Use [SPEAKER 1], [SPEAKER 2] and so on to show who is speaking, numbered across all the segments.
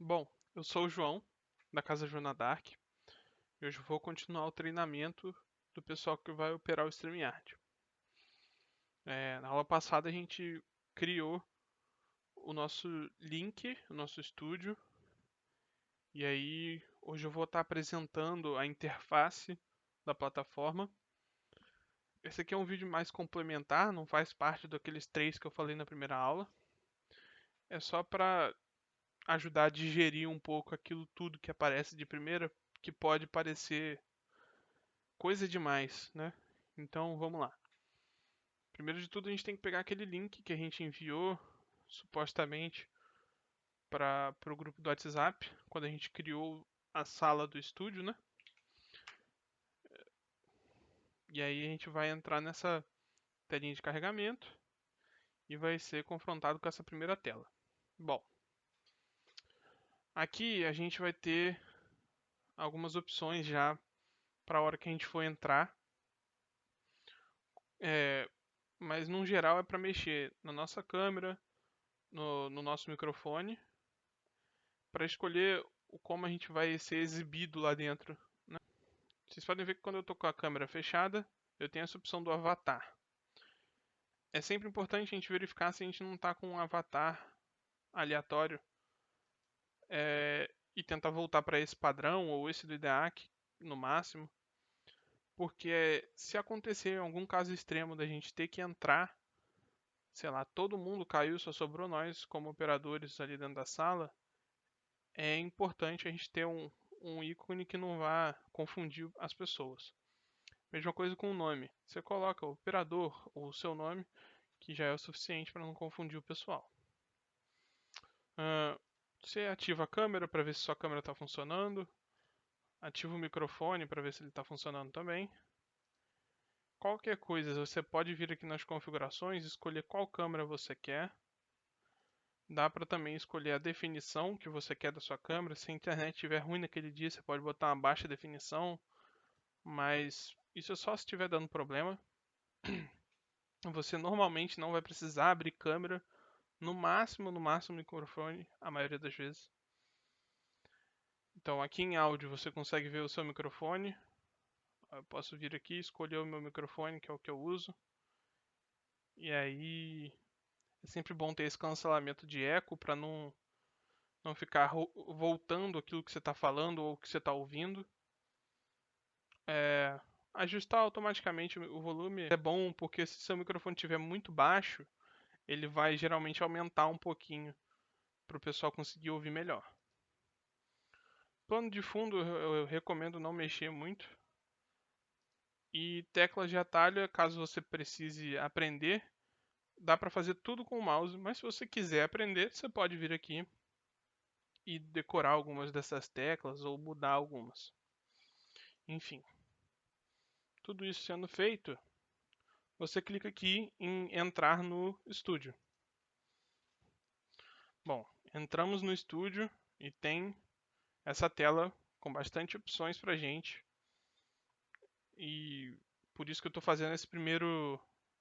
[SPEAKER 1] Bom, eu sou o João, da Casa Joana Dark, e hoje vou continuar o treinamento do pessoal que vai operar o StreamYard. Na aula passada a gente criou o nosso link, o nosso estúdio, e aí hoje eu vou estar apresentando a interface da plataforma. Esse aqui é um vídeo mais complementar, não faz parte daqueles três que eu falei na primeira aula. É só para ajudar a digerir um pouco aquilo tudo que aparece de primeira, que pode parecer coisa demais, né? Então vamos lá. Primeiro de tudo, a gente tem que pegar aquele link que a gente enviou supostamente para o grupo do WhatsApp, quando a gente criou a sala do estúdio, né? E aí a gente vai entrar nessa telinha de carregamento e vai ser confrontado com essa primeira tela. Bom, aqui a gente vai ter algumas opções já para a hora que a gente for entrar, é, mas no geral é para mexer na nossa câmera, no nosso microfone, para escolher como a gente vai ser exibido lá dentro, né? Vocês podem ver que quando eu estou com a câmera fechada, eu tenho essa opção do avatar. É sempre importante a gente verificar se a gente não está com um avatar aleatório, e tentar voltar para esse padrão ou esse do IDEAC no máximo, porque se acontecer algum caso extremo da gente ter que entrar, sei lá, todo mundo caiu, só sobrou nós como operadores ali dentro da sala, é importante a gente ter um ícone que não vá confundir as pessoas. Mesma coisa com o nome. Você coloca o operador ou o seu nome, que já é o suficiente para não confundir o pessoal. Você ativa a câmera para ver se sua câmera está funcionando. Ativa o microfone para ver se ele está funcionando também. Qualquer coisa, você pode vir aqui nas configurações, escolher qual câmera você quer. Dá para também escolher a definição que você quer da sua câmera. Se a internet estiver ruim naquele dia, você pode botar uma baixa definição, mas isso é só se estiver dando problema. Você normalmente não vai precisar abrir câmera, no máximo microfone, a maioria das vezes. Então aqui em áudio você consegue ver o seu microfone. Eu posso vir aqui, escolher o meu microfone, que é o que eu uso. E aí é sempre bom ter esse cancelamento de eco para não ficar voltando aquilo que você está falando ou que você está ouvindo. É, ajustar automaticamente o volume é bom porque se seu microfone estiver muito baixo, ele vai geralmente aumentar um pouquinho para o pessoal conseguir ouvir melhor. Plano de fundo eu recomendo não mexer muito. E teclas de atalho, caso você precise aprender, dá para fazer tudo com o mouse, mas se você quiser aprender, você pode vir aqui e decorar algumas dessas teclas ou mudar algumas. Enfim, tudo isso sendo feito, você clica aqui em entrar no estúdio. Bom, entramos no estúdio e tem essa tela com bastante opções para gente. E por isso que eu estou fazendo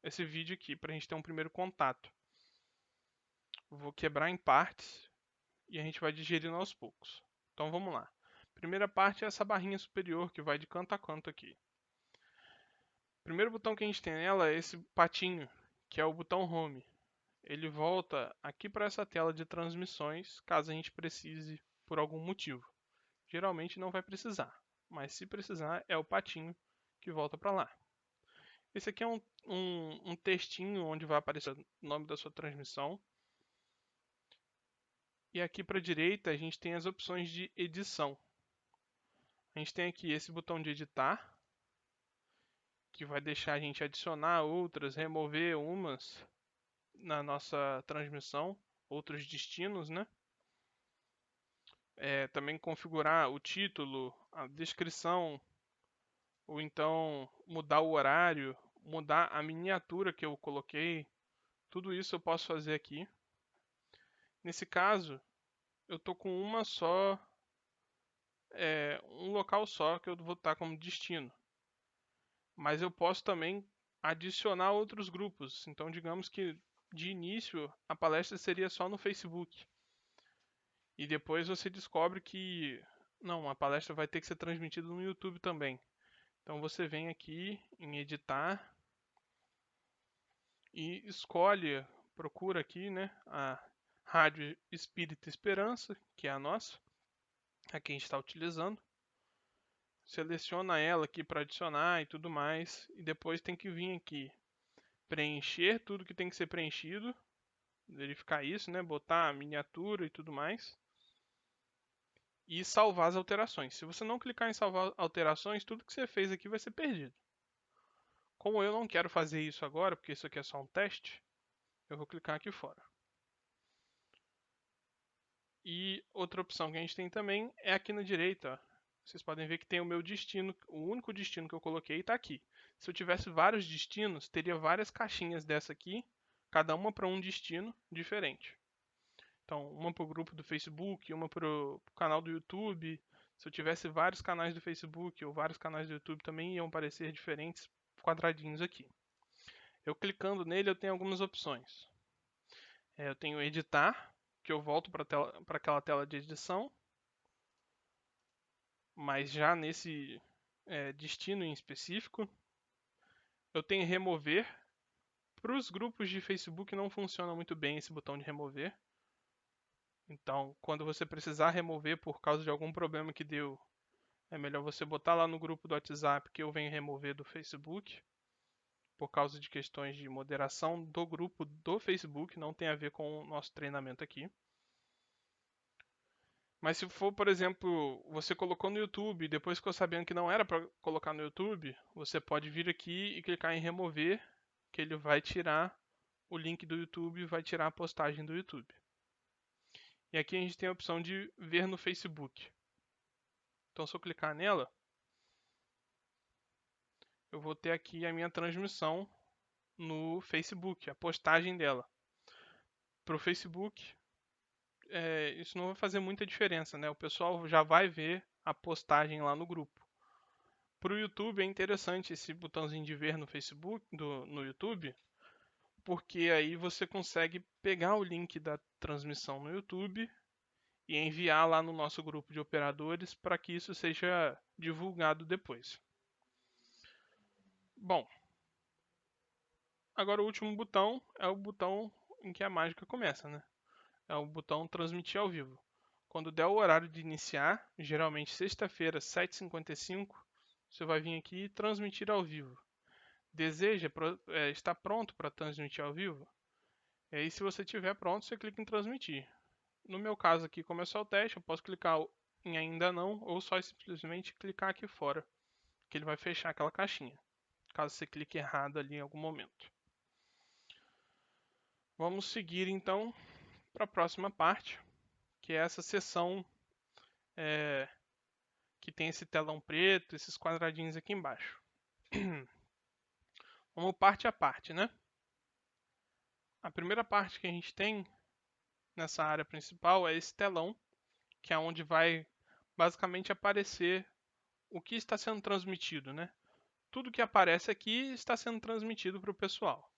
[SPEAKER 1] esse vídeo aqui, para a gente ter um primeiro contato. Vou quebrar em partes e a gente vai digerindo aos poucos. Então vamos lá. Primeira parte é essa barrinha superior que vai de canto a canto aqui. O primeiro botão que a gente tem nela é esse patinho, que é o botão Home. Ele volta aqui para essa tela de transmissões, caso a gente precise por algum motivo. Geralmente não vai precisar, mas se precisar é o patinho que volta para lá. Esse aqui é um textinho onde vai aparecer o nome da sua transmissão. E aqui para a direita a gente tem as opções de edição. A gente tem aqui esse botão de editar, que vai deixar a gente adicionar outras, remover umas na nossa transmissão, outros destinos, né? Também configurar o título, a descrição, ou então mudar o horário, mudar a miniatura que eu coloquei. Tudo isso eu posso fazer aqui. Nesse caso, eu estou com um local só que eu vou estar como destino. Mas eu posso também adicionar outros grupos. Então, digamos que de início a palestra seria só no Facebook. E depois você descobre que não, a palestra vai ter que ser transmitida no YouTube também. Então você vem aqui em editar e escolhe, procura aqui, né, a Rádio Espírita Esperança, que é a nossa, a que a gente está utilizando. Seleciona ela aqui para adicionar e tudo mais, e depois tem que vir aqui preencher tudo que tem que ser preenchido, verificar isso, né, botar a miniatura e tudo mais, e salvar as alterações. Se você não clicar em salvar alterações, tudo que você fez aqui vai ser perdido. Como eu não quero fazer isso agora, porque isso aqui é só um teste, eu vou clicar aqui fora. E outra opção que a gente tem também é aqui na direita. Ó. Vocês podem ver que tem o meu destino, o único destino que eu coloquei está aqui. Se eu tivesse vários destinos, teria várias caixinhas dessa aqui, cada uma para um destino diferente. Então, uma para o grupo do Facebook, uma para o canal do YouTube. Se eu tivesse vários canais do Facebook ou vários canais do YouTube, também iam aparecer diferentes quadradinhos aqui. Eu clicando nele, eu tenho algumas opções. Eu tenho editar, que eu volto para aquela tela de edição, mas já nesse destino em específico. Eu tenho remover. Para os grupos de Facebook não funciona muito bem esse botão de remover. Então, quando você precisar remover por causa de algum problema que deu, é melhor você botar lá no grupo do WhatsApp que eu venho remover do Facebook. Por causa de questões de moderação do grupo do Facebook, não tem a ver com o nosso treinamento aqui. Mas se for, por exemplo, você colocou no YouTube e depois ficou sabendo que não era para colocar no YouTube, você pode vir aqui e clicar em remover, que ele vai tirar o link do YouTube e vai tirar a postagem do YouTube. E aqui a gente tem a opção de ver no Facebook. Então se eu clicar nela, eu vou ter aqui a minha transmissão no Facebook, a postagem dela. Para o Facebook, isso não vai fazer muita diferença, né? O pessoal já vai ver a postagem lá no grupo. Para o YouTube é interessante esse botãozinho de ver no Facebook, no YouTube, porque aí você consegue pegar o link da transmissão no YouTube e enviar lá no nosso grupo de operadores para que isso seja divulgado depois. Bom, agora o último botão é o botão em que a mágica começa, né? É o botão transmitir ao vivo. Quando der o horário de iniciar, geralmente sexta-feira, 7h55, você vai vir aqui e transmitir ao vivo. Deseja estar pronto para transmitir ao vivo? E aí, se você estiver pronto, você clica em transmitir. No meu caso aqui, como é só o teste, eu posso clicar em ainda não ou só simplesmente clicar aqui fora, que ele vai fechar aquela caixinha, caso você clique errado ali em algum momento. Vamos seguir então para a próxima parte, que é essa seção que tem esse telão preto, esses quadradinhos aqui embaixo. Vamos parte a parte, né? A primeira parte que a gente tem nessa área principal é esse telão, que é onde vai basicamente aparecer o que está sendo transmitido, né? Tudo que aparece aqui está sendo transmitido para o pessoal.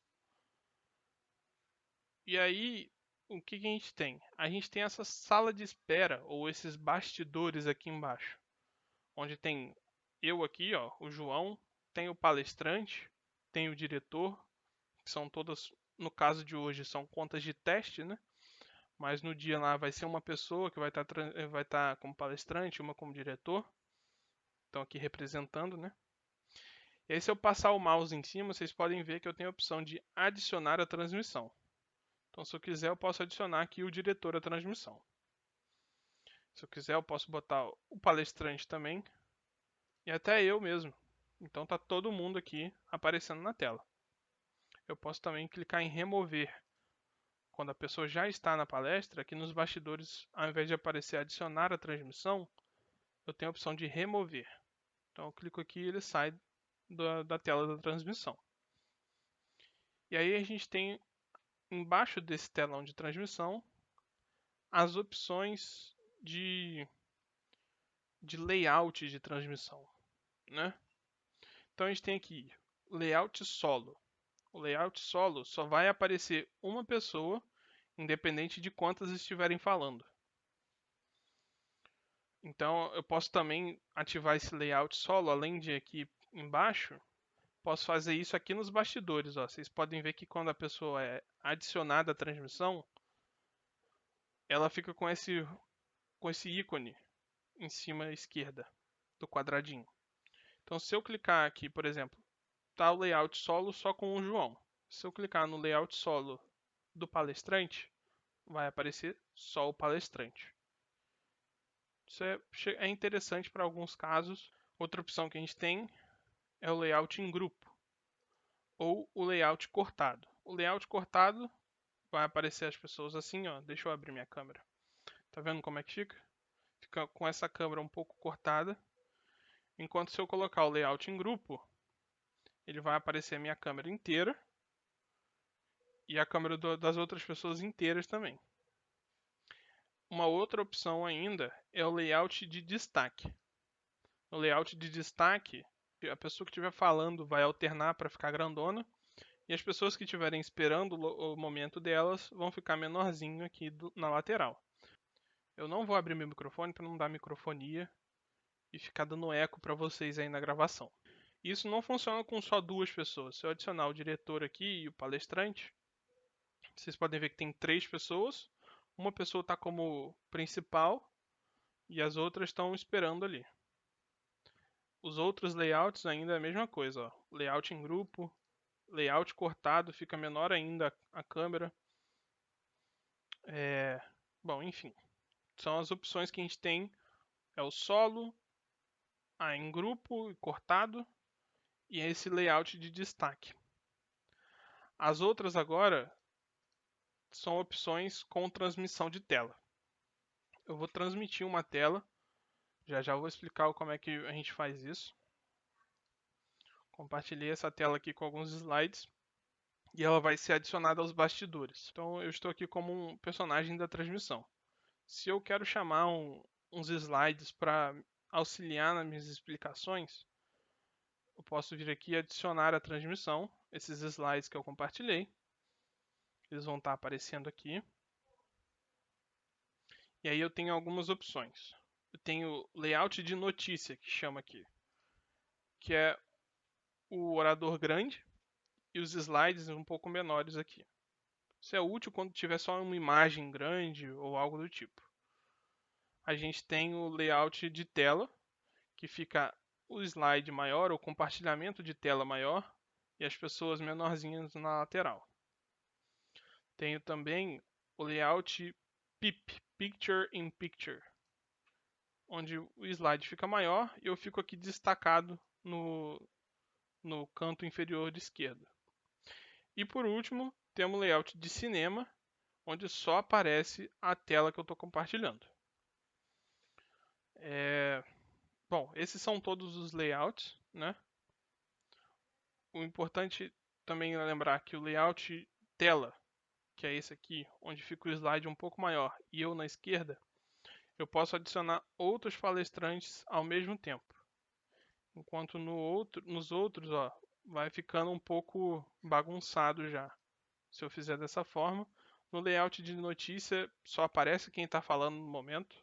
[SPEAKER 1] E aí, o que a gente tem? A gente tem essa sala de espera, ou esses bastidores aqui embaixo, onde tem eu aqui, ó, o João, tem o palestrante, tem o diretor, que são todas, no caso de hoje, são contas de teste, né? Mas no dia lá vai ser uma pessoa que vai estar como palestrante, uma como diretor. Estão aqui representando, né? E aí se eu passar o mouse em cima, vocês podem ver que eu tenho a opção de adicionar a transmissão. Então se eu quiser, eu posso adicionar aqui o diretor à transmissão. Se eu quiser, eu posso botar o palestrante também. E até eu mesmo. Então tá todo mundo aqui aparecendo na tela. Eu posso também clicar em remover. Quando a pessoa já está na palestra, aqui nos bastidores, ao invés de aparecer adicionar a transmissão, eu tenho a opção de remover. Então eu clico aqui e ele sai da tela da transmissão. E aí a gente tem embaixo desse telão de transmissão as opções de layout de transmissão, né? Então a gente tem aqui layout solo. O layout solo só vai aparecer uma pessoa, independente de quantas estiverem falando. Então eu posso também ativar esse layout solo, além de aqui embaixo, posso fazer isso aqui nos bastidores. Ó. Vocês podem ver que quando a pessoa é adicionada à transmissão, ela fica com esse ícone em cima à esquerda do quadradinho. Então se eu clicar aqui, por exemplo, tá o layout solo só com o João. Se eu clicar no layout solo do palestrante, vai aparecer só o palestrante. Isso é interessante para alguns casos. Outra opção que a gente tem é o layout em grupo ou o layout cortado. O layout cortado vai aparecer as pessoas assim, ó. Deixa eu abrir minha câmera. Tá vendo como é que fica? Fica com essa câmera um pouco cortada. Enquanto se eu colocar o layout em grupo, ele vai aparecer a minha câmera inteira e a câmera das outras pessoas inteiras também. Uma outra opção ainda é o layout de destaque. No layout de destaque, a pessoa que estiver falando vai alternar para ficar grandona e as pessoas que estiverem esperando o momento delas vão ficar menorzinho aqui na lateral. Eu não vou abrir meu microfone para não dar microfonia e ficar dando eco para vocês aí na gravação. Isso não funciona com só duas pessoas. Se eu adicionar o diretor aqui e o palestrante, vocês podem ver que tem 3 pessoas. Uma pessoa está como principal e as outras estão esperando ali. Os outros layouts ainda é a mesma coisa. Ó. Layout em grupo, layout cortado, fica menor ainda a câmera. Bom, enfim. São as opções que a gente tem. É o solo, em grupo e cortado e esse layout de destaque. As outras agora são opções com transmissão de tela. Eu vou transmitir uma tela, já vou explicar como é que a gente faz isso. Compartilhei essa tela aqui com alguns slides e ela vai ser adicionada aos bastidores. Então eu estou aqui como um personagem da transmissão. Se eu quero chamar uns slides para auxiliar nas minhas explicações, eu posso vir aqui e adicionar a transmissão, esses slides que eu compartilhei. Eles vão estar aparecendo aqui. E aí eu tenho algumas opções. Eu tenho layout de notícia, que chama aqui, que é o orador grande e os slides um pouco menores aqui. Isso é útil quando tiver só uma imagem grande ou algo do tipo. A gente tem o layout de tela, que fica o slide maior, o compartilhamento de tela maior e as pessoas menorzinhas na lateral. Tenho também o layout PIP, Picture in Picture, onde o slide fica maior e eu fico aqui destacado no canto inferior de esquerda. E por último, temos o layout de cinema, onde só aparece a tela que eu estou compartilhando. Bom, esses são todos os layouts, né? O importante também é lembrar que o layout tela, que é esse aqui, onde fica o slide um pouco maior e eu na esquerda, eu posso adicionar outros palestrantes ao mesmo tempo. Enquanto nos outros, ó, vai ficando um pouco bagunçado já. Se eu fizer dessa forma, no layout de notícia só aparece quem está falando no momento.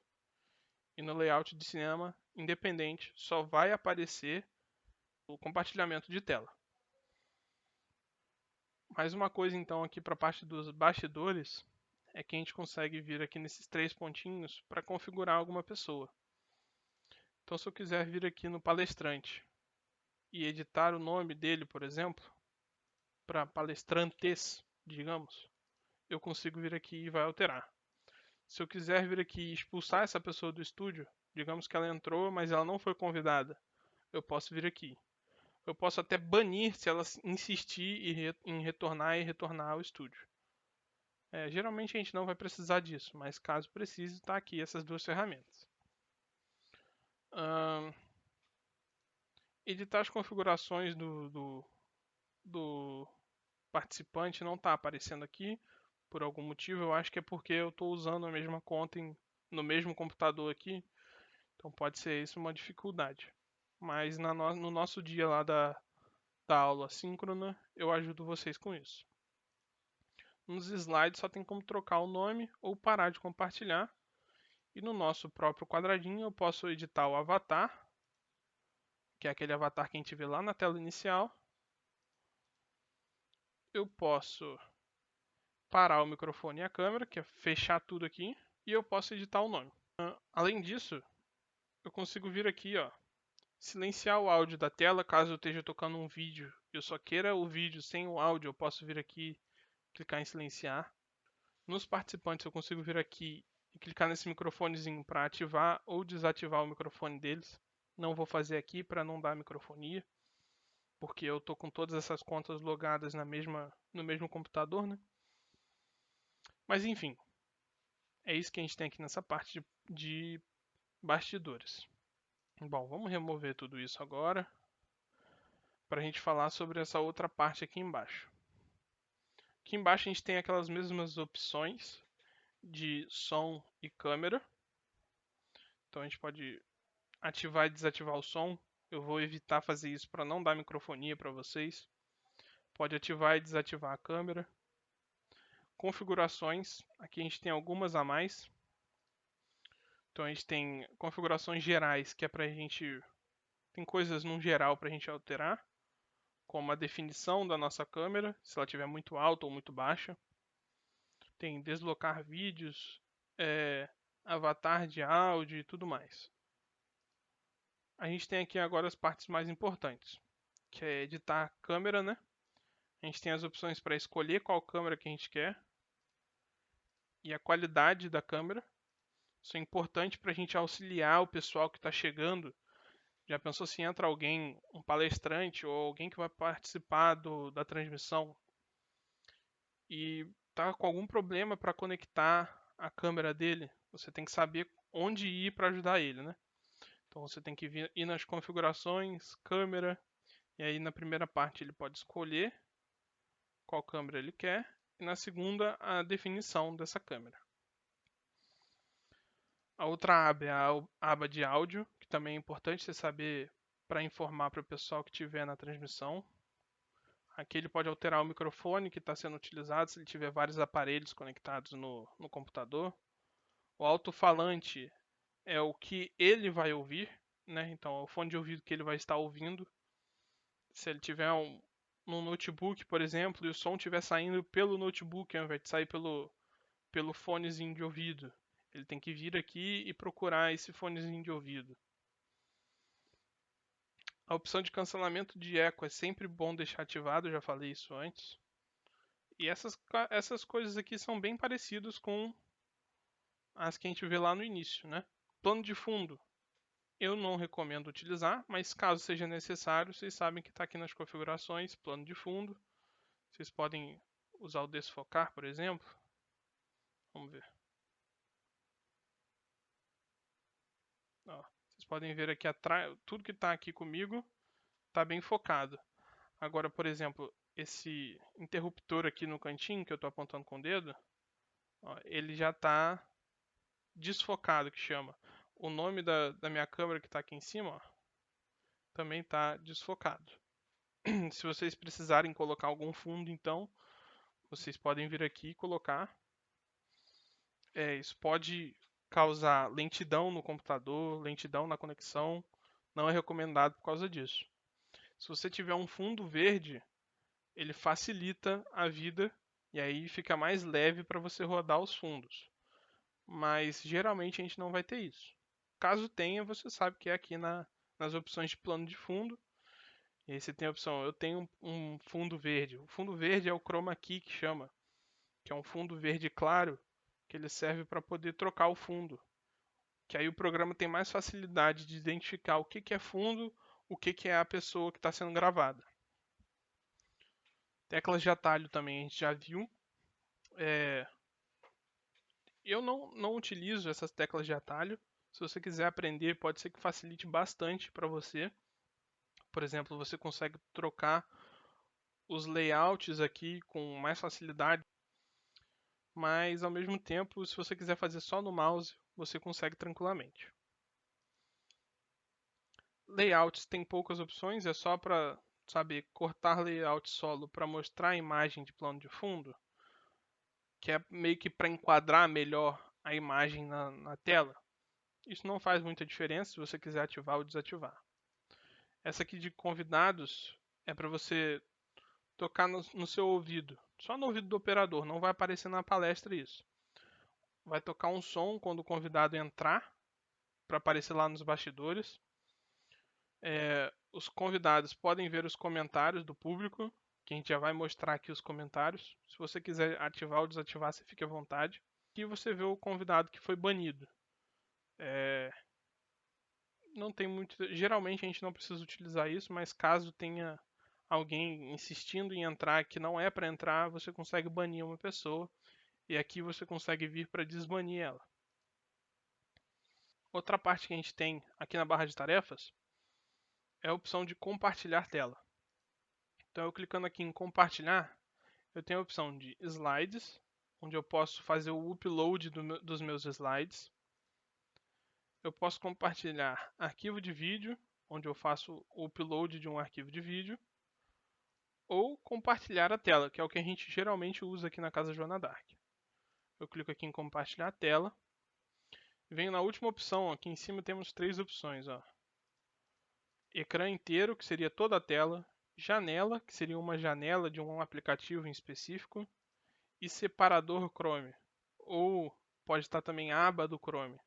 [SPEAKER 1] E no layout de cinema, independente, só vai aparecer o compartilhamento de tela. Mais uma coisa então aqui para a parte dos bastidores é que a gente consegue vir aqui nesses 3 pontinhos para configurar alguma pessoa. Então se eu quiser vir aqui no palestrante e editar o nome dele, por exemplo, para palestrantes, digamos, eu consigo vir aqui e vai alterar. Se eu quiser vir aqui e expulsar essa pessoa do estúdio, digamos que ela entrou, mas ela não foi convidada, eu posso vir aqui. Eu posso até banir se ela insistir em retornar ao estúdio. Geralmente a gente não vai precisar disso, mas caso precise, está aqui essas duas ferramentas. Editar as configurações do participante não está aparecendo aqui por algum motivo. Eu acho que é porque eu estou usando a mesma conta no mesmo computador aqui. Então pode ser isso uma dificuldade. Mas no nosso dia lá da aula síncrona, eu ajudo vocês com isso. Nos slides só tem como trocar o nome ou parar de compartilhar. E no nosso próprio quadradinho eu posso editar o avatar, que é aquele avatar que a gente vê lá na tela inicial. Eu posso parar o microfone e a câmera, que é fechar tudo aqui, e eu posso editar o nome. Além disso, eu consigo vir aqui, ó, silenciar o áudio da tela caso eu esteja tocando um vídeo e eu só queira o vídeo sem o áudio, eu posso vir aqui, clicar em silenciar. Nos participantes eu consigo vir aqui e clicar nesse microfonezinho para ativar ou desativar o microfone deles. Não vou fazer aqui para não dar microfonia, porque eu tô com todas essas contas logadas no mesmo computador, né? Mas enfim, é isso que a gente tem aqui nessa parte de bastidores. Bom, vamos remover tudo isso agora para a gente falar sobre essa outra parte aqui embaixo. Aqui embaixo a gente tem aquelas mesmas opções de som e câmera. Então a gente pode ativar e desativar o som. Eu vou evitar fazer isso para não dar microfonia para vocês. Pode ativar e desativar a câmera. Configurações, aqui a gente tem algumas a mais. Então a gente tem configurações gerais, que é para a gente... Tem coisas no geral para a gente alterar, como a definição da nossa câmera, se ela estiver muito alta ou muito baixa. Tem deslocar vídeos, avatar de áudio e tudo mais. A gente tem aqui agora as partes mais importantes, que é editar a câmera, né? A gente tem as opções para escolher qual câmera que a gente quer e a qualidade da câmera. Isso é importante para a gente auxiliar o pessoal que está chegando. Já pensou se entra alguém, um palestrante ou alguém que vai participar da transmissão e tá com algum problema para conectar a câmera dele? Você tem que saber onde ir para ajudar ele, né? Então você tem que ir nas configurações, câmera, e aí na primeira parte ele pode escolher qual câmera ele quer, e na segunda a definição dessa câmera. A outra aba é a aba de áudio, que também é importante você saber para informar para o pessoal que estiver na transmissão. Aqui ele pode alterar o microfone que está sendo utilizado, se ele tiver vários aparelhos conectados no computador. O alto-falante é o que ele vai ouvir, né? Então é o fone de ouvido que ele vai estar ouvindo. Se ele tiver num notebook, por exemplo, e o som estiver saindo pelo notebook ao invés de sair pelo fonezinho de ouvido, ele tem que vir aqui e procurar esse fonezinho de ouvido. A opção de cancelamento de eco é sempre bom deixar ativado, eu já falei isso antes. E essas coisas aqui são bem parecidas com as que a gente vê lá no início, né? Plano de fundo, eu não recomendo utilizar, mas caso seja necessário, vocês sabem que está aqui nas configurações, plano de fundo. Vocês podem usar o desfocar, por exemplo. Vamos ver. Ó, vocês podem ver aqui atrás, tudo que está aqui comigo está bem focado. Agora, por exemplo, esse interruptor aqui no cantinho que eu estou apontando com o dedo, ó, ele já está desfocado, que chama. O nome da minha câmera que está aqui em cima, ó, também está desfocado. Se vocês precisarem colocar algum fundo, então, vocês podem vir aqui e colocar. Isso pode causar lentidão no computador, lentidão na conexão. Não é recomendado por causa disso. Se você tiver um fundo verde, ele facilita a vida e aí fica mais leve para você rodar os fundos. Mas geralmente a gente não vai ter isso. Caso tenha, você sabe que é aqui nas opções de plano de fundo. E aí você tem a opção, eu tenho um fundo verde. O fundo verde é o chroma key que chama, que é um fundo verde claro, que ele serve para poder trocar o fundo. Que aí o programa tem mais facilidade de identificar o que é fundo, o que é a pessoa que está sendo gravada. Teclas de atalho também a gente já viu. Eu não utilizo essas teclas de atalho. Se você quiser aprender, pode ser que facilite bastante para você. Por exemplo, você consegue trocar os layouts aqui com mais facilidade. Mas ao mesmo tempo, se você quiser fazer só no mouse, você consegue tranquilamente. Layouts tem poucas opções, é só para saber cortar layout solo para mostrar a imagem de plano de fundo, que é meio que para enquadrar melhor a imagem na tela. Isso não faz muita diferença se você quiser ativar ou desativar. Essa aqui de convidados é para você tocar no seu ouvido, só no ouvido do operador, não vai aparecer na palestra isso. Vai tocar um som quando o convidado entrar, para aparecer lá nos bastidores. Os convidados podem ver os comentários do público, que a gente já vai mostrar aqui os comentários. Se você quiser ativar ou desativar, você fique à vontade. Aqui você vê o convidado que foi banido. Não tem muito. Geralmente a gente não precisa utilizar isso, mas caso tenha alguém insistindo em entrar que não é para entrar, você consegue banir uma pessoa. E aqui você consegue vir para desbanir ela. Outra parte que a gente tem aqui na barra de tarefas é a opção de compartilhar tela. Então eu clicando aqui em compartilhar, eu tenho a opção de slides, onde eu posso fazer o upload dos meus slides. Eu posso compartilhar arquivo de vídeo, onde eu faço o upload de um arquivo de vídeo. Ou compartilhar a tela, que é o que a gente geralmente usa aqui na Casa Joana d'Arc. Eu clico aqui em compartilhar a tela. Venho na última opção, aqui em cima temos 3 opções. Ó. Ecrã inteiro, que seria toda a tela. Janela, que seria uma janela de um aplicativo em específico. E separador Chrome, ou pode estar também a aba do Chrome,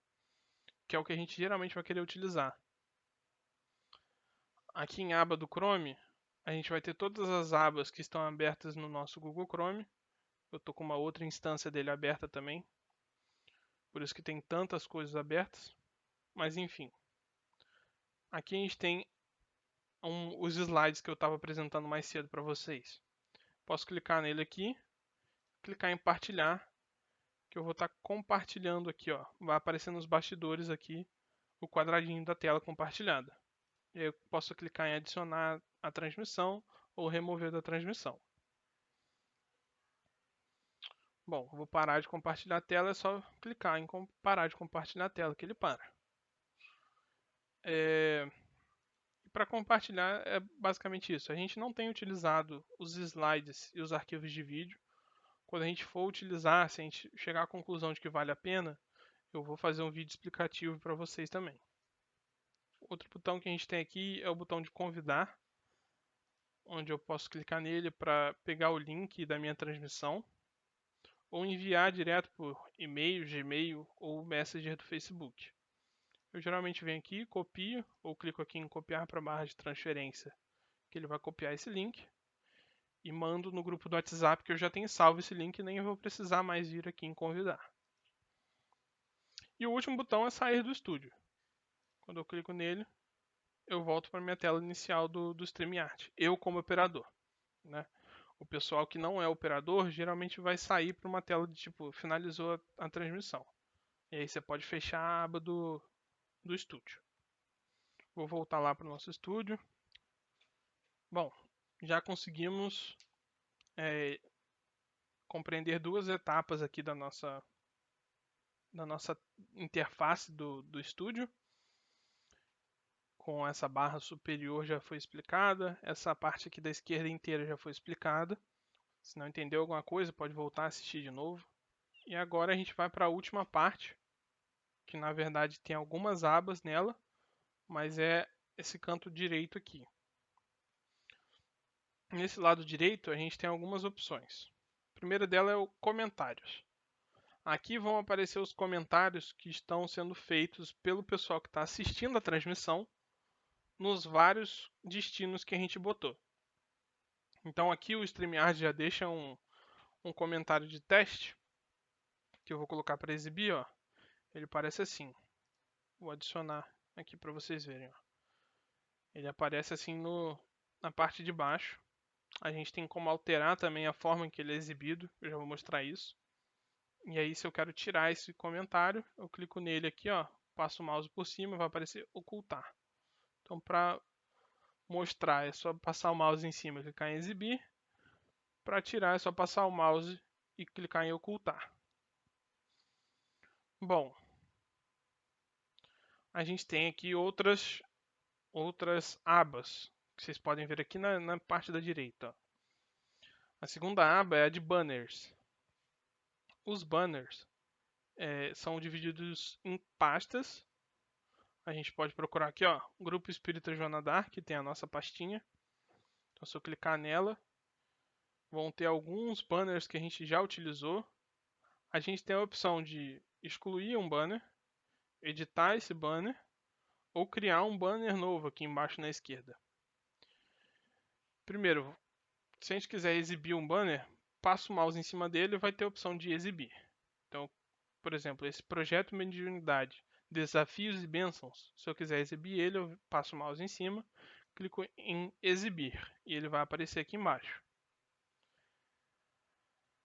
[SPEAKER 1] que é o que a gente geralmente vai querer utilizar. Aqui em aba do Chrome, a gente vai ter todas as abas que estão abertas no nosso Google Chrome. Eu estou com uma outra instância dele aberta também, por isso que tem tantas coisas abertas. Mas enfim, aqui a gente tem os slides que eu estava apresentando mais cedo para vocês. Posso clicar nele aqui, clicar em partilhar, que eu vou estar compartilhando aqui, ó. Vai aparecer nos bastidores aqui o quadradinho da tela compartilhada. E aí eu posso clicar em adicionar a transmissão ou remover da transmissão. Bom, vou parar de compartilhar a tela, é só clicar em parar de compartilhar a tela que ele para. Para compartilhar é basicamente isso. A gente não tem utilizado os slides e os arquivos de vídeo. Quando a gente for utilizar, se a gente chegar à conclusão de que vale a pena, eu vou fazer um vídeo explicativo para vocês também. Outro botão que a gente tem aqui é o botão de convidar, onde eu posso clicar nele para pegar o link da minha transmissão ou enviar direto por e-mail, Gmail ou Messenger do Facebook. Eu geralmente venho aqui, copio ou clico aqui em copiar para a barra de transferência, que ele vai copiar esse link e mando no grupo do WhatsApp que eu já tenho salvo esse link e nem vou precisar mais vir aqui em convidar. E o último botão é sair do estúdio. Quando eu clico nele, eu volto para a minha tela inicial do StreamYard, eu como operador. Né? O pessoal que não é operador geralmente vai sair para uma tela de tipo, finalizou a transmissão. E aí você pode fechar a aba do estúdio. Vou voltar lá para o nosso estúdio. Bom, já conseguimos compreender 2 etapas aqui da nossa interface do estúdio. Com essa barra superior já foi explicada, essa parte aqui da esquerda inteira já foi explicada. Se não entendeu alguma coisa, pode voltar a assistir de novo. E agora a gente vai para a última parte, que na verdade tem algumas abas nela, mas é esse canto direito aqui. Nesse lado direito a gente tem algumas opções. A primeira dela é o comentários. Aqui vão aparecer os comentários que estão sendo feitos pelo pessoal que está assistindo a transmissão nos vários destinos que a gente botou. Então aqui o StreamYard já deixa um comentário de teste que eu vou colocar para exibir. Ó. Ele parece assim. Vou adicionar aqui para vocês verem. Ó. Ele aparece assim na parte de baixo. A gente tem como alterar também a forma em que ele é exibido. Eu já vou mostrar isso. E aí, se eu quero tirar esse comentário, eu clico nele aqui, ó, passo o mouse por cima, vai aparecer ocultar. Então, para mostrar, é só passar o mouse em cima e clicar em exibir. Para tirar, é só passar o mouse e clicar em ocultar. Bom, a gente tem aqui outras abas, que vocês podem ver aqui na parte da direita. Ó. A segunda aba é a de banners. Os banners são divididos em pastas a gente pode procurar aqui, ó, Grupo Espírita Joana d'Arc, que tem a nossa pastinha. Então, se eu clicar nela, vão ter alguns banners que a gente já utilizou. A gente tem a opção de excluir um banner, editar esse banner, ou criar um banner novo aqui embaixo na esquerda. Primeiro, se a gente quiser exibir um banner, passa o mouse em cima dele e vai ter a opção de exibir. Então, por exemplo, esse projeto Mediunidade, Desafios e Bênçãos. Se eu quiser exibir ele, eu passo o mouse em cima, clico em exibir e ele vai aparecer aqui embaixo.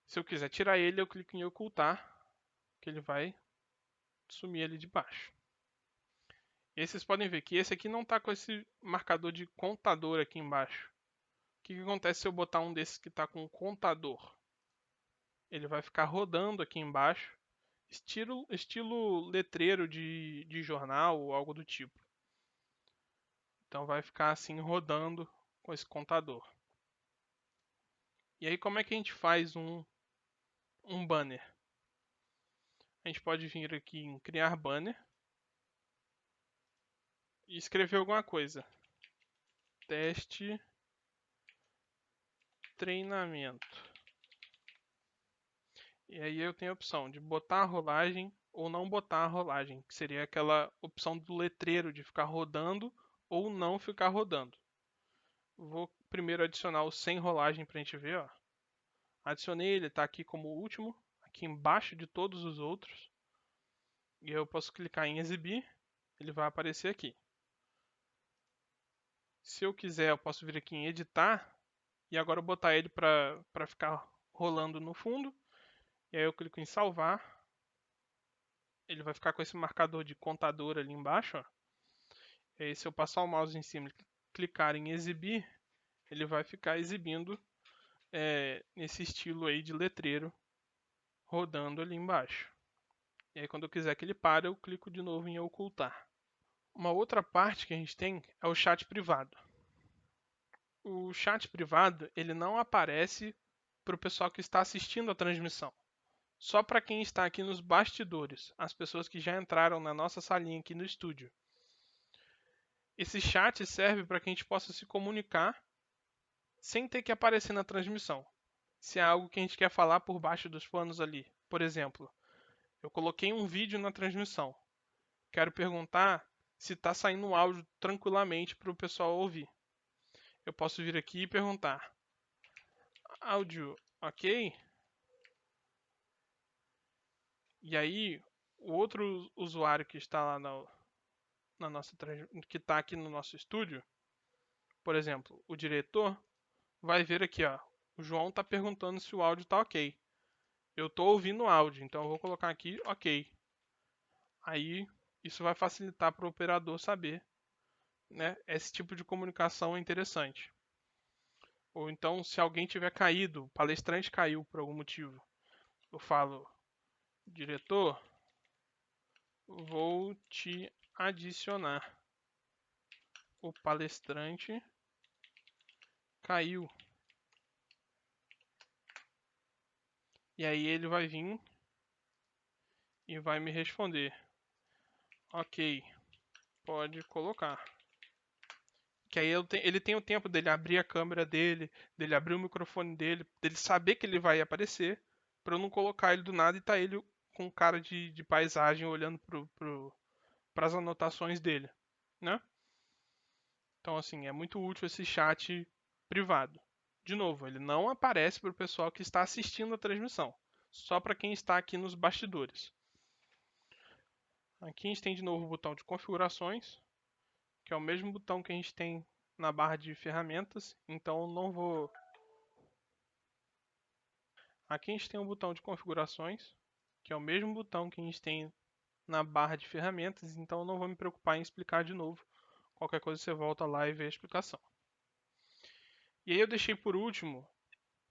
[SPEAKER 1] Se eu quiser tirar ele, eu clico em ocultar, que ele vai sumir ali de baixo. E aí vocês podem ver que esse aqui não está com esse marcador de contador aqui embaixo. O que acontece se eu botar um desses que está com contador? Ele vai ficar rodando aqui embaixo, estilo letreiro de jornal ou algo do tipo. Então vai ficar assim rodando com esse contador. E aí como é que a gente faz um banner? A gente pode vir aqui em criar banner e escrever alguma coisa. Teste treinamento. E aí eu tenho a opção de botar a rolagem ou não botar a rolagem, que seria aquela opção do letreiro de ficar rodando ou não ficar rodando. Vou primeiro adicionar o sem rolagem para a gente ver. Ó. Adicionei, ele está aqui como último, aqui embaixo de todos os outros. E eu posso clicar em exibir, ele vai aparecer aqui. Se eu quiser, eu posso vir aqui em editar e agora botar ele para ficar rolando no fundo. E aí eu clico em salvar. Ele vai ficar com esse marcador de contador ali embaixo. Ó. E aí se eu passar o mouse em cima e clicar em exibir, ele vai ficar exibindo nesse estilo aí de letreiro rodando ali embaixo. E aí quando eu quiser que ele pare, eu clico de novo em ocultar. Uma outra parte que a gente tem é o chat privado. O chat privado ele não aparece para o pessoal que está assistindo a transmissão. Só para quem está aqui nos bastidores, as pessoas que já entraram na nossa salinha aqui no estúdio. Esse chat serve para que a gente possa se comunicar sem ter que aparecer na transmissão. Se é algo que a gente quer falar por baixo dos panos ali. Por exemplo, eu coloquei um vídeo na transmissão. Quero perguntar se está saindo um áudio tranquilamente para o pessoal ouvir. Eu posso vir aqui e perguntar: áudio ok? E aí, o outro usuário que está lá na nossa que está aqui no nosso estúdio, por exemplo, o diretor, vai ver aqui, ó. O João está perguntando se o áudio está ok. Eu estou ouvindo o áudio, então eu vou colocar aqui ok. Aí isso vai facilitar para o operador saber, né? Esse tipo de comunicação é interessante. Ou então, se alguém tiver caído, o palestrante caiu por algum motivo, eu falo, diretor, vou te adicionar. O palestrante caiu. E aí ele vai vir e vai me responder. Ok, pode colocar. Que aí ele tem o tempo dele abrir a câmera dele abrir o microfone dele saber que ele vai aparecer, para eu não colocar ele do nada e tá ele com cara de paisagem olhando para as anotações dele, né? Então assim, é muito útil esse chat privado. De novo, ele não aparece para o pessoal que está assistindo a transmissão, só para quem está aqui nos bastidores. Aqui a gente tem de novo o botão de configurações, que é o mesmo botão que a gente tem na barra de ferramentas, então não vou... Aqui a gente tem o botão de configurações, que é o mesmo botão que a gente tem na barra de ferramentas, então não vou me preocupar em explicar de novo. Qualquer coisa você volta lá e vê a explicação. E aí eu deixei por último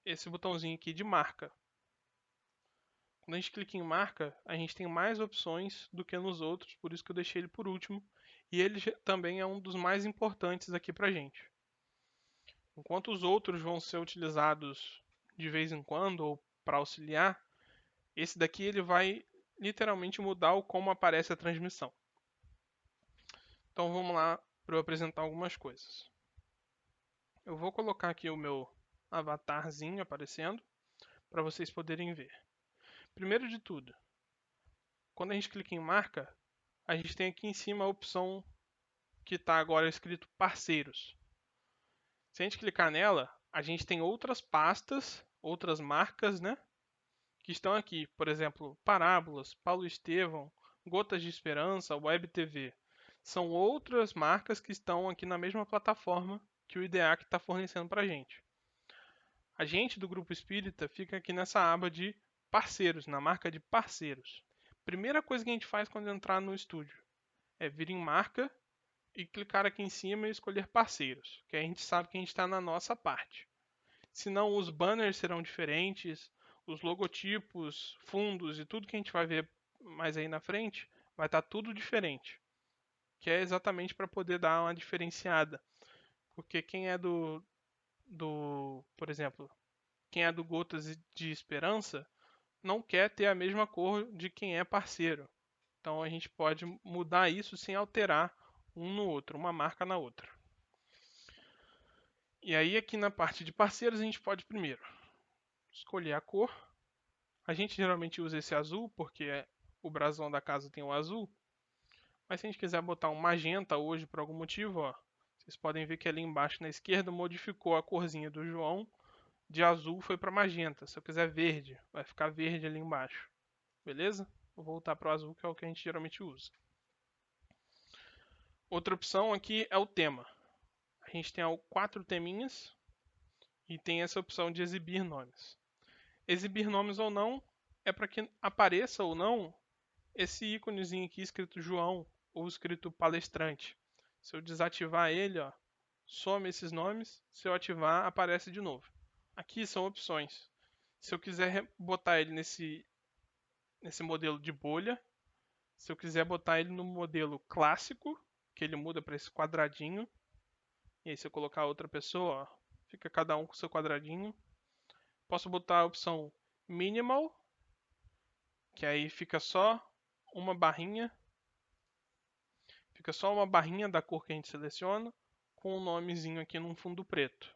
[SPEAKER 1] esse botãozinho aqui de marca. Quando a gente clica em marca, a gente tem mais opções do que nos outros, por isso que eu deixei ele por último. E ele também é um dos mais importantes aqui pra gente. Enquanto os outros vão ser utilizados de vez em quando ou para auxiliar, esse daqui ele vai literalmente mudar o como aparece a transmissão. Então vamos lá para eu apresentar algumas coisas. Eu vou colocar aqui o meu avatarzinho aparecendo para vocês poderem ver. Primeiro de tudo, quando a gente clica em marca, a gente tem aqui em cima a opção que está agora escrito parceiros. Se a gente clicar nela, a gente tem outras pastas, outras marcas, né? Que estão aqui. Por exemplo, Parábolas, Paulo Estevão, Gotas de Esperança, Web TV. São outras marcas que estão aqui na mesma plataforma que o IDEAC está fornecendo para a gente. A gente do Grupo Espírita fica aqui nessa aba de parceiros, na marca de parceiros. Primeira coisa que a gente faz quando entrar no estúdio é vir em marca e clicar aqui em cima e escolher parceiros, que a gente sabe que a gente está na nossa parte. Senão os banners serão diferentes, os logotipos, fundos e tudo que a gente vai ver mais aí na frente vai estar tudo diferente. Que é exatamente para poder dar uma diferenciada. Porque quem é por exemplo, quem é do Gotas de Esperança não quer ter a mesma cor de quem é parceiro. Então a gente pode mudar isso sem alterar um no outro, uma marca na outra. E aí aqui na parte de parceiros a gente pode primeiro escolher a cor. A gente geralmente usa esse azul porque o brasão da casa tem o azul. Mas se a gente quiser botar um magenta hoje por algum motivo, ó, vocês podem ver que ali embaixo na esquerda modificou a corzinha do João. De azul foi para magenta. Se eu quiser verde, vai ficar verde ali embaixo. Beleza? Vou voltar para o azul, que é o que a gente geralmente usa. Outra opção aqui é o tema. A gente tem 4 teminhas e tem essa opção de exibir nomes. Exibir nomes ou não é para que apareça ou não esse íconezinho aqui escrito João ou escrito palestrante. Se eu desativar ele, ó, some esses nomes. Se eu ativar, aparece de novo. Aqui são opções. Se eu quiser botar ele nesse modelo de bolha, se eu quiser botar ele no modelo clássico, que ele muda para esse quadradinho, e aí se eu colocar outra pessoa, ó, fica cada um com seu quadradinho. Posso botar a opção minimal, que aí fica só uma barrinha. Fica só uma barrinha da cor que a gente seleciona, com um nomezinho aqui num fundo preto.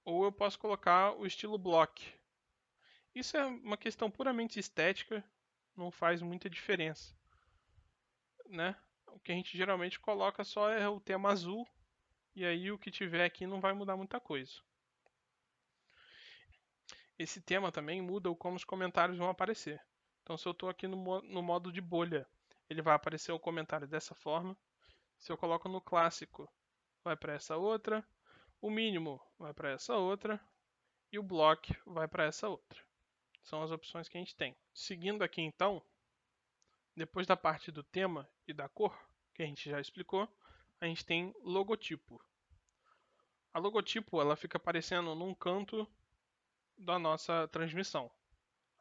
[SPEAKER 1] Ou eu posso colocar o estilo block. Isso é uma questão puramente estética, não faz muita diferença, né? O que a gente geralmente coloca só é o tema azul, e aí o que tiver aqui não vai mudar muita coisa. Esse tema também muda o como os comentários vão aparecer. Então se eu estou aqui no modo de bolha, ele vai aparecer o comentário dessa forma. Se eu coloco no clássico, vai para essa outra. O mínimo vai para essa outra. E o block vai para essa outra. São as opções que a gente tem. Seguindo aqui então, depois da parte do tema e da cor, que a gente já explicou, a gente tem logotipo. A logotipo ela fica aparecendo num canto da nossa transmissão.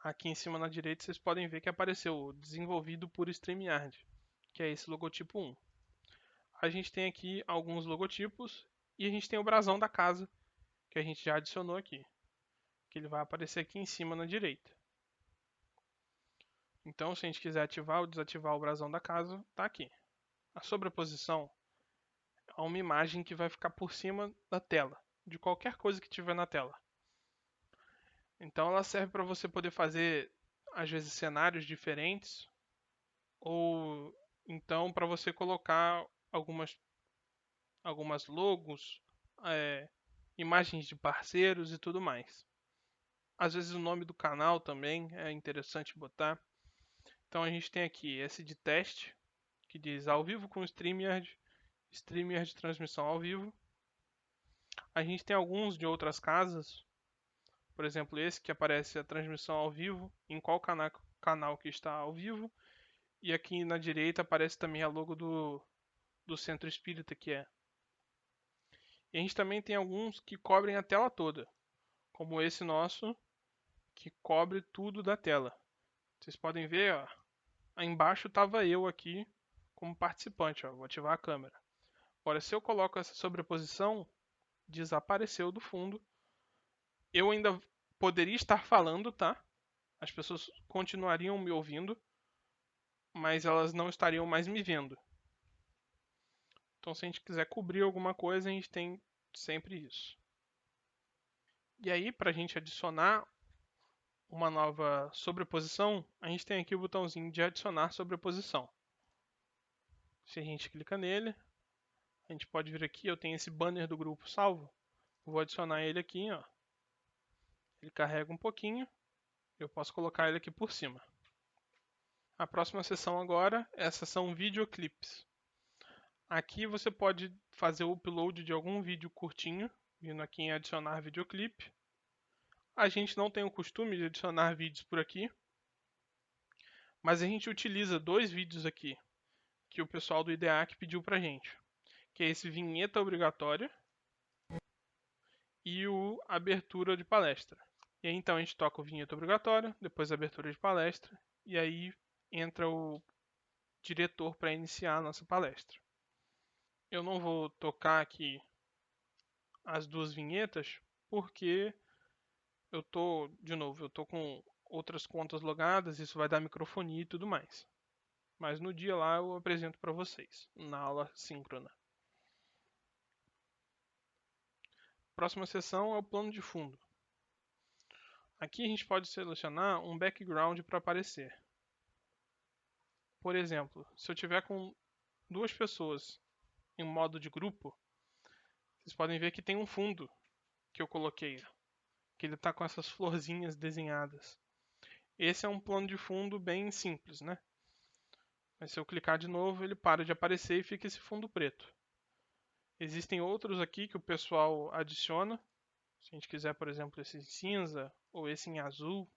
[SPEAKER 1] Aqui em cima na direita vocês podem ver que apareceu desenvolvido por StreamYard, que é esse logotipo 1. A gente tem aqui alguns logotipos e a gente tem o brasão da casa, que a gente já adicionou aqui, que ele vai aparecer aqui em cima na direita. Então, se a gente quiser ativar ou desativar o brasão da casa, está aqui. A sobreposição é uma imagem que vai ficar por cima da tela, de qualquer coisa que tiver na tela. Então, ela serve para você poder fazer, às vezes, cenários diferentes, ou então para você colocar algumas logos, imagens de parceiros e tudo mais. Às vezes o nome do canal também é interessante botar. Então a gente tem aqui esse de teste, que diz ao vivo com StreamYard, StreamYard de transmissão ao vivo. A gente tem alguns de outras casas, por exemplo esse que aparece a transmissão ao vivo, em qual canal que está ao vivo. E aqui na direita aparece também a logo do Centro Espírita que é. E a gente também tem alguns que cobrem a tela toda, como esse nosso, que cobre tudo da tela. Vocês podem ver, ó, aí embaixo estava eu aqui como participante, ó, vou ativar a câmera. Agora, se eu coloco essa sobreposição, desapareceu do fundo. Eu ainda poderia estar falando, tá? As pessoas continuariam me ouvindo, mas elas não estariam mais me vendo. Então, se a gente quiser cobrir alguma coisa, a gente tem sempre isso. E aí, para a gente adicionar uma nova sobreposição, a gente tem aqui o botãozinho de adicionar sobreposição. Se a gente clica nele, a gente pode vir aqui, eu tenho esse banner do grupo salvo, vou adicionar ele aqui, ó. Ele carrega um pouquinho, eu posso colocar ele aqui por cima. A próxima seção agora é a seção videoclips. Aqui você pode fazer o upload de algum vídeo curtinho, vindo aqui em adicionar videoclipe. A gente não tem o costume de adicionar vídeos por aqui, mas a gente utiliza dois vídeos aqui que o pessoal do IDEAC pediu pra gente, que é esse vinheta obrigatória e o abertura de palestra. E aí então a gente toca o vinheta obrigatória, depois a abertura de palestra, e aí entra o diretor para iniciar a nossa palestra. Eu não vou tocar aqui as duas vinhetas, porque eu tô com outras contas logadas, isso vai dar microfonia e tudo mais. Mas no dia lá eu apresento para vocês, na aula síncrona. Próxima seção é o plano de fundo. Aqui a gente pode selecionar um background para aparecer. Por exemplo, se eu tiver com duas pessoas em modo de grupo, vocês podem ver que tem um fundo que eu coloquei, que ele está com essas florzinhas desenhadas. Esse é um plano de fundo bem simples, né? Mas se eu clicar de novo, ele para de aparecer e fica esse fundo preto. Existem outros aqui que o pessoal adiciona. Se a gente quiser, por exemplo, esse em cinza ou esse em azul,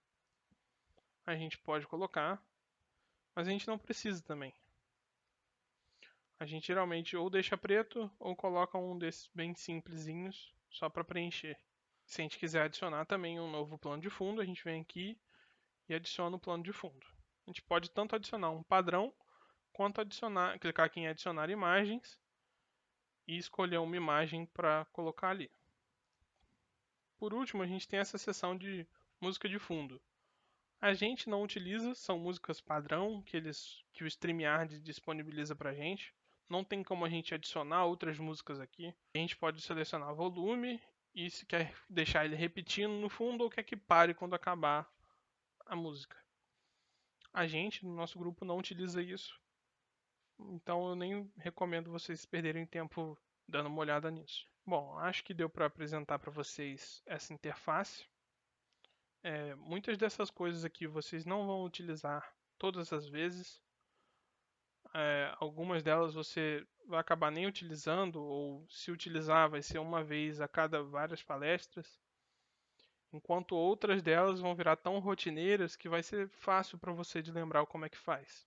[SPEAKER 1] a gente pode colocar, mas a gente não precisa também. A gente geralmente ou deixa preto ou coloca um desses bem simplesinhos só para preencher. Se a gente quiser adicionar também um novo plano de fundo, a gente vem aqui e adiciona o plano de fundo. A gente pode tanto adicionar um padrão quanto clicar aqui em adicionar imagens e escolher uma imagem para colocar ali. Por último, a gente tem essa seção de música de fundo. A gente não utiliza, são músicas padrão que o StreamYard disponibiliza para a gente. Não tem como a gente adicionar outras músicas aqui. A gente pode selecionar volume e se quer deixar ele repetindo no fundo ou quer que pare quando acabar a música. A gente, no nosso grupo, não utiliza isso. Então eu nem recomendo vocês perderem tempo dando uma olhada nisso. Bom, acho que deu para apresentar para vocês essa interface. Muitas dessas coisas aqui vocês não vão utilizar todas as vezes. Algumas delas você vai acabar nem utilizando, ou se utilizar vai ser uma vez a cada várias palestras. Enquanto outras delas vão virar tão rotineiras que vai ser fácil para você de lembrar como é que faz.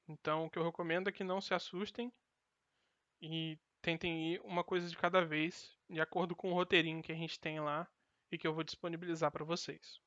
[SPEAKER 1] Então o que eu recomendo é que não se assustem e tentem ir uma coisa de cada vez, de acordo com o roteirinho que a gente tem lá e que eu vou disponibilizar para vocês.